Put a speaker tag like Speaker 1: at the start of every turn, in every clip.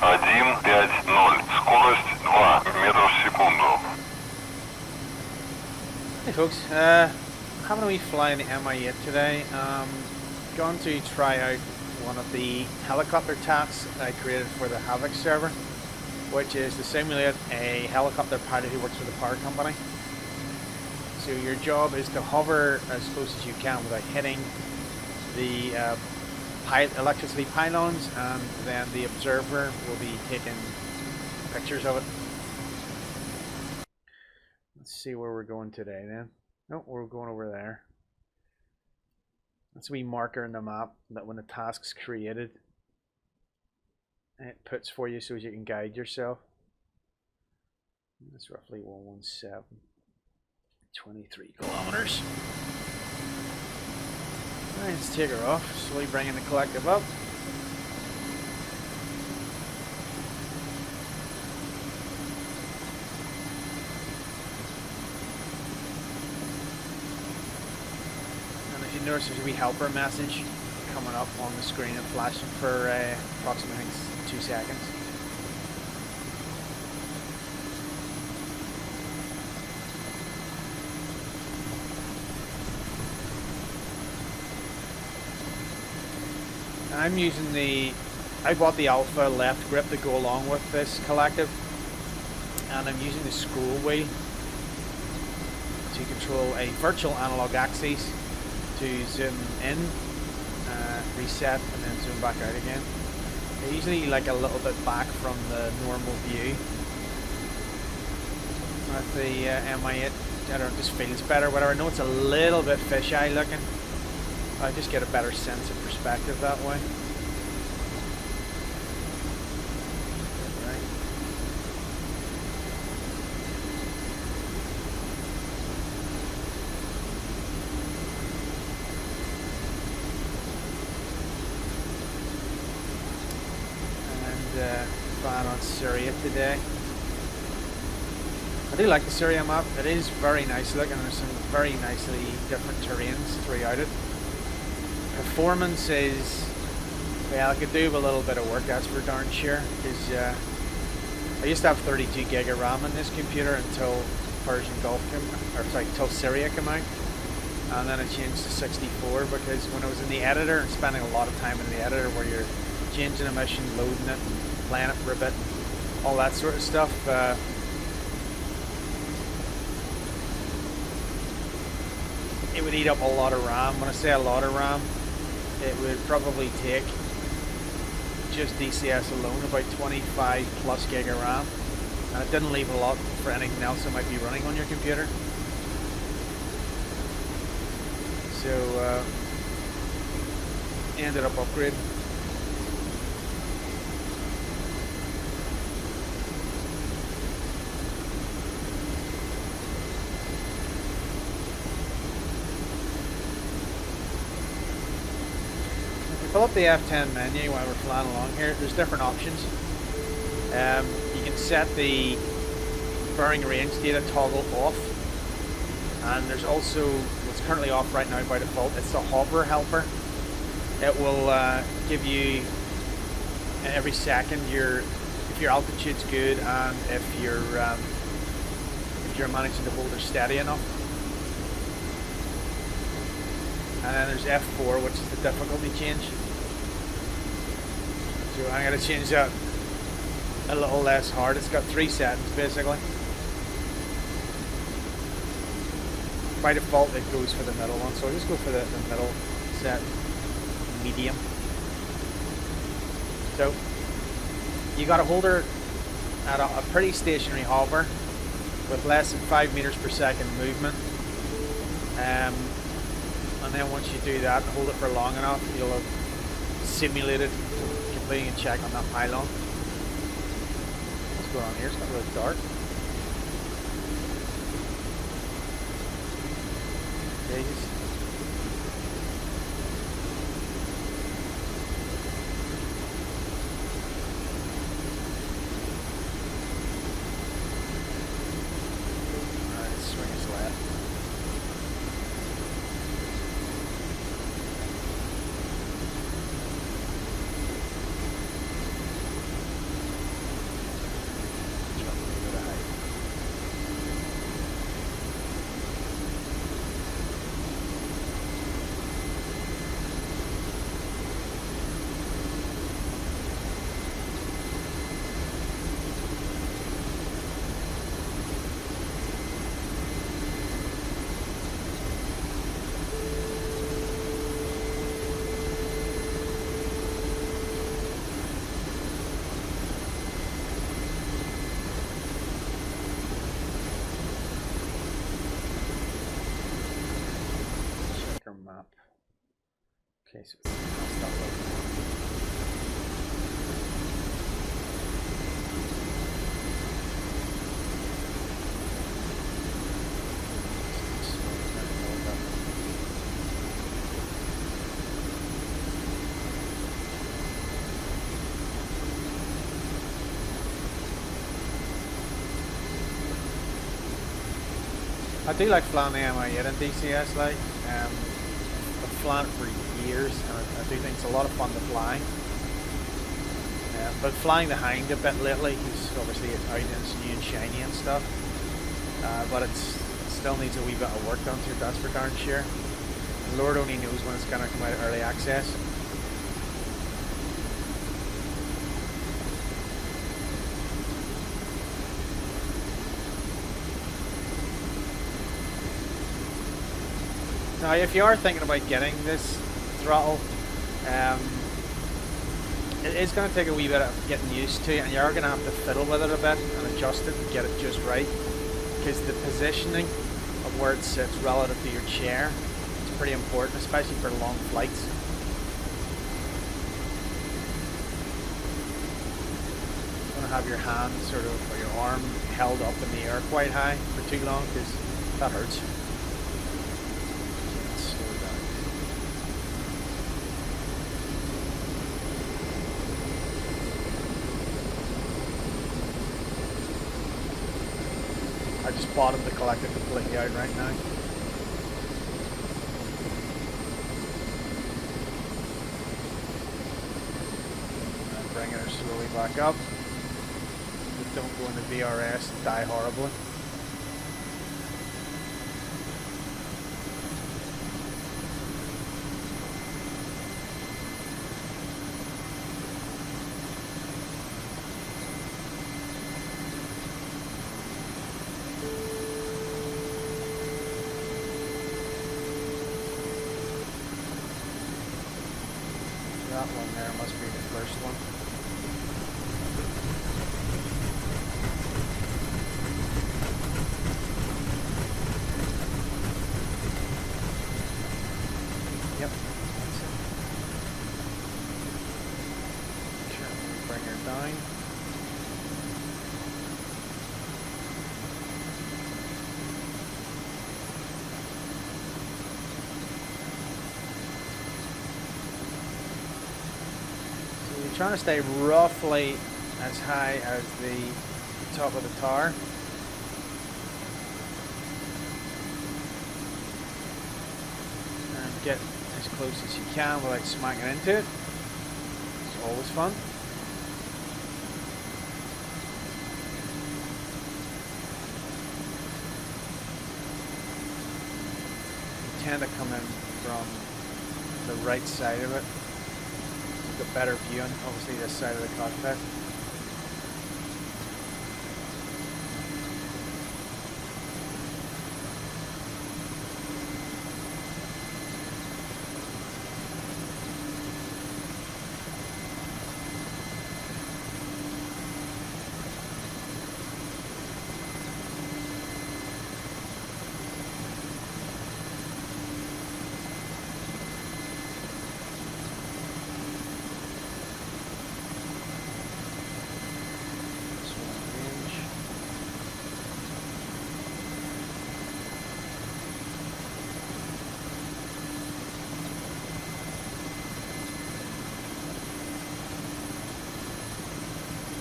Speaker 1: 150. Скорость 2 метра в секунду.
Speaker 2: Hey folks, having a wee fly in the Mi-8 today. Going to try out one of the helicopter tasks I created for the Havoc server, which is to simulate a helicopter pilot who works for the power company. So your job is to hover as close as you can without hitting the electricity pylons, and then the observer will be taking pictures of it. Let's see where we're going today then. No, we're going over there. That's a wee marker in the map that when the task's created, it puts for you so as you can guide yourself. That's roughly 117, 23 kilometers. Alright, let's take her off, slowly bringing the collective up. Notice there's a wee helper message coming up on the screen and flashing for approximately 2 seconds. And I'm using I bought the Alpha left grip to go along with this collective, and I'm using the scroll wheel to control a virtual analog axis to zoom in, reset, and then zoom back out again. They're usually like a little bit back from the normal view. With the Mi-8, I don't know, it just feels better, whatever. I know it's a little bit fisheye looking. I just get a better sense of perspective that way. Flying on Syria today. I do like the Syria map. It is very nice looking, and there's some very nicely different terrains throughout it. Performance is, well, I could do with a little bit of work, that's for darn sure. Because I used to have 32 gig of RAM in this computer until Persian Gulf until Syria came out, and then it changed to 64 because when I was in the editor and spending a lot of time in the editor where you're changing a mission, loading it, playing it for a bit, all that sort of stuff. It would eat up a lot of RAM. When I say a lot of RAM, it would probably take just DCS alone about 25 plus gig of RAM, and it didn't leave a lot for anything else that might be running on your computer. So ended up upgrading. Pull up the F10 menu while we're flying along here. There's different options. You can set the bearing range data toggle off, and there's also what's currently off right now by default. It's the hover helper. It will give you every second if your altitude's good and if you're managing to hold her steady enough. And then there's F4, which is the difficulty change. So I'm going to change that a little less hard. It's got 3 settings basically. By default it goes for the middle one, so I'll just go for the middle set, medium. So you got to hold her at a pretty stationary hover with less than 5 meters per second movement. And then once you do that, hold it for long enough, you'll have simulated completing a check on that pylon. What's going on here? It's got really dark. Jesus. Alright, swing us left. Okay, so it's not loading. I do like flying the Mi-8 in DCS, like, I've flown it for years, and I do think it's a lot of fun to fly. But flying the Hind a bit lately, because obviously it's out and it's new and shiny and stuff, but it still needs a wee bit of work done to it, that's for darn sure. And Lord only knows when it's going to come out of early access. Now, if you are thinking about getting this throttle, it is going to take a wee bit of getting used to, and you are going to have to fiddle with it a bit and adjust it and get it just right, because the positioning of where it sits relative to your chair is pretty important, especially for long flights. You want to have your hand sort of, or your arm held up in the air quite high for too long, because that hurts. I just bottomed the collective completely out right now. And bringing her slowly back up. But don't go into VRS and die horribly. That one there must be the first one. Yep, that's it. Sure, bring her down. Trying to stay roughly as high as the top of the tower. And get as close as you can without smacking into it. It's always fun. You tend to come in from the right side of it. A better view on obviously this side of the cockpit.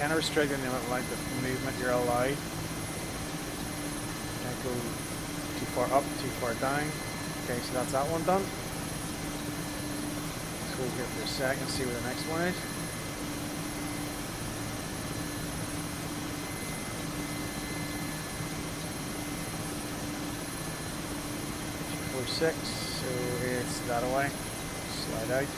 Speaker 2: Kind of restricting the amount of movement you're allowed. Can't go too far up, too far down. Okay, so that's that one done. Let's hold here for a second, see where the next one is. Six, so it's that away. Slide out.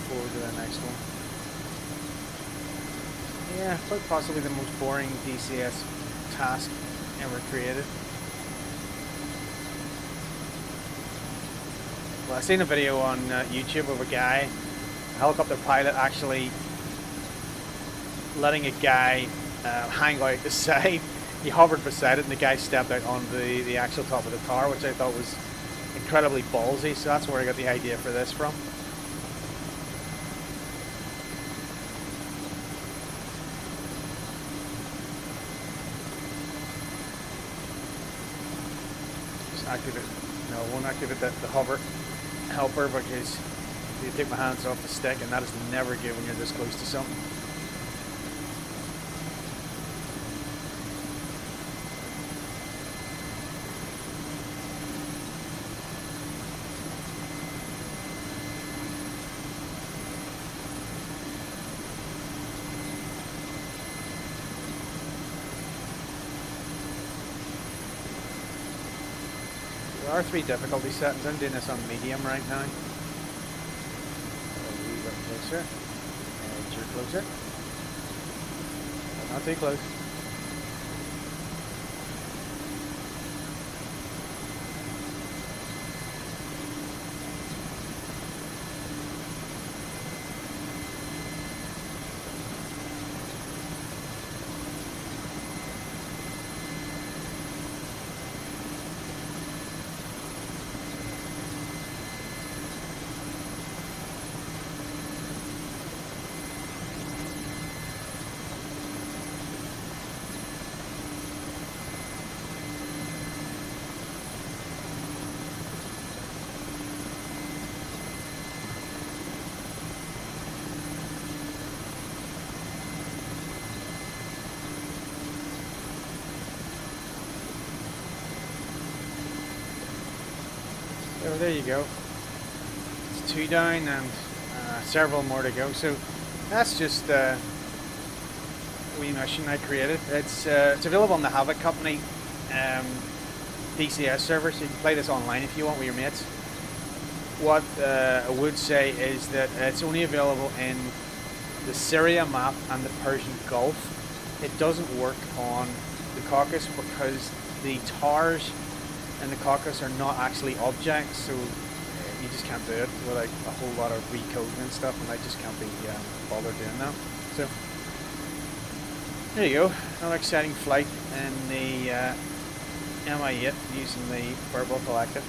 Speaker 2: Forward to the next one. Yeah, quite possibly the most boring DCS task ever created. Well, I seen a video on YouTube of a guy, a helicopter pilot, actually letting a guy hang out the side he hovered beside it, and the guy stepped out on the actual top of the tower, which I thought was incredibly ballsy. So that's where I got the idea for this from. Just activate. No, I won't activate the hover helper because you take my hands off the stick, and that is never good when you're this close to something. There are 3 difficulty settings. I'm doing this on medium right now. A wee bit closer. And you're closer. But not too close. So there you go. It's 2 down and several more to go. So that's just a wee mission I created. It's available on the Havoc Company DCS server, so you can play this online if you want with your mates. What I would say is that it's only available in the Syria map and the Persian Gulf. It doesn't work on the Caucasus because the towers and the Caucasus are not actually objects, so you just can't do it without a whole lot of recoding and stuff, and I just can't be bothered doing that. So there you go, another exciting flight in the Mi-8 using the Virpil Collective.